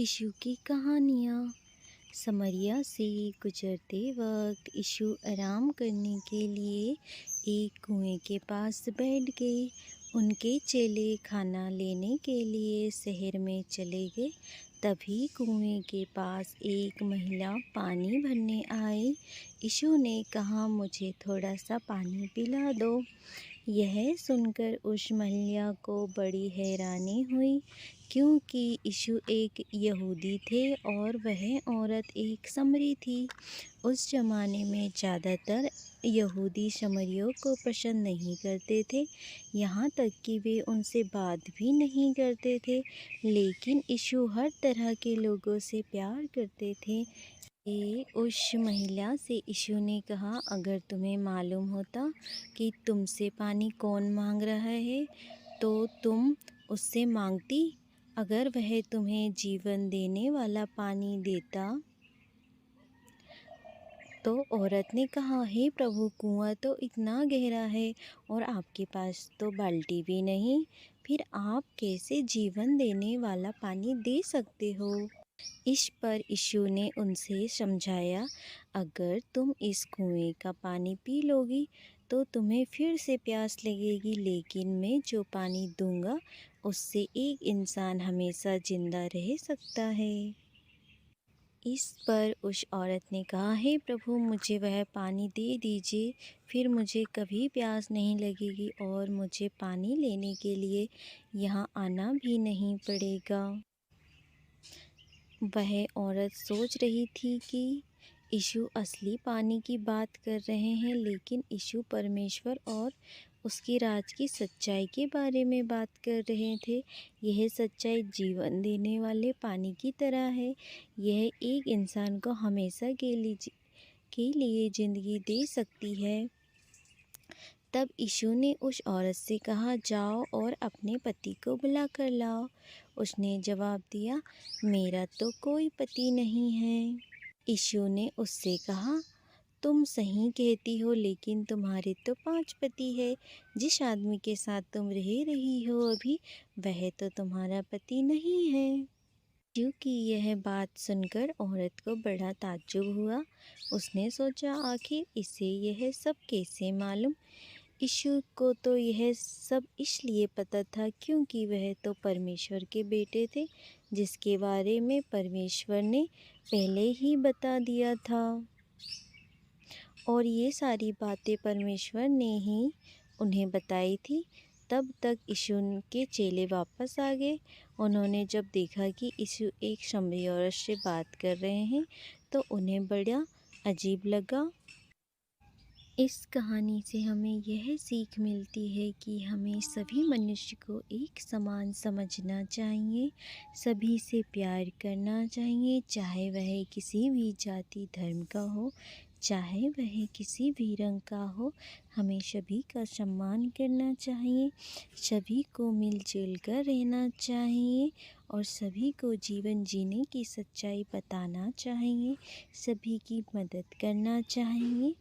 Issue की कहानियाँ। समरिया से गुजरते वक्त इशू आराम करने के लिए एक कुएं के पास बैठ गए। उनके चेले खाना लेने के लिए शहर में चले गए। तभी कुएं के पास एक महिला पानी भरने आई। इशू ने कहा, मुझे थोड़ा सा पानी पिला दो। यह सुनकर उस महिला को बड़ी हैरानी हुई, क्योंकि यीशु एक यहूदी थे और वह औरत एक समरी थी। उस ज़माने में ज़्यादातर यहूदी समरियों को पसंद नहीं करते थे, यहाँ तक कि वे उनसे बात भी नहीं करते थे। लेकिन यीशु हर तरह के लोगों से प्यार करते थे। उस महिला से यीशु ने कहा, अगर तुम्हें मालूम होता कि तुमसे पानी कौन मांग रहा है तो तुम उससे मांगती, अगर वह तुम्हें जीवन देने वाला पानी देता। तो औरत ने कहा, हे प्रभु, कुआं तो इतना गहरा है और आपके पास तो बाल्टी भी नहीं, फिर आप कैसे जीवन देने वाला पानी दे सकते हो। इस पर यीशु ने उनसे समझाया, अगर तुम इस कुएं का पानी पी लोगी तो तुम्हें फिर से प्यास लगेगी, लेकिन मैं जो पानी दूंगा उससे एक इंसान हमेशा जिंदा रह सकता है। इस पर उस औरत ने कहा, हे प्रभु, मुझे वह पानी दे दीजिए, फिर मुझे कभी प्यास नहीं लगेगी और मुझे पानी लेने के लिए यहाँ आना भी नहीं पड़ेगा। वह औरत सोच रही थी कि यीशु असली पानी की बात कर रहे हैं, लेकिन यीशु परमेश्वर और उसके राज की सच्चाई के बारे में बात कर रहे थे। यह सच्चाई जीवन देने वाले पानी की तरह है। यह एक इंसान को हमेशा के लिए ज़िंदगी दे सकती है। तब यीशु ने उस औरत से कहा, जाओ और अपने पति को बुला कर लाओ। उसने जवाब दिया, मेरा तो कोई पति नहीं है। यीशु ने उससे कहा, तुम सही कहती हो, लेकिन तुम्हारे तो 5 पति है। जिस आदमी के साथ तुम रह रही हो अभी, वह तो तुम्हारा पति नहीं है। क्योंकि यह बात सुनकर औरत को बड़ा ताज्जुब हुआ। उसने सोचा, आखिर इसे यह सब कैसे मालूम। यीशु को तो यह सब इसलिए पता था क्योंकि वह तो परमेश्वर के बेटे थे, जिसके बारे में परमेश्वर ने पहले ही बता दिया था। और ये सारी बातें परमेश्वर ने ही उन्हें बताई थी। तब तक यीशु के चेले वापस आ गए। उन्होंने जब देखा कि यीशु एक सामरी औरत से बात कर रहे हैं तो उन्हें बड़ा अजीब लगा। इस कहानी से हमें यह सीख मिलती है कि हमें सभी मनुष्य को एक समान समझना चाहिए, सभी से प्यार करना चाहिए, चाहे वह किसी भी जाति धर्म का हो, चाहे वह किसी भी रंग का हो। हमें सभी का सम्मान करना चाहिए, सभी को मिलजुल कर रहना चाहिए और सभी को जीवन जीने की सच्चाई बताना चाहिए, सभी की मदद करना चाहिए।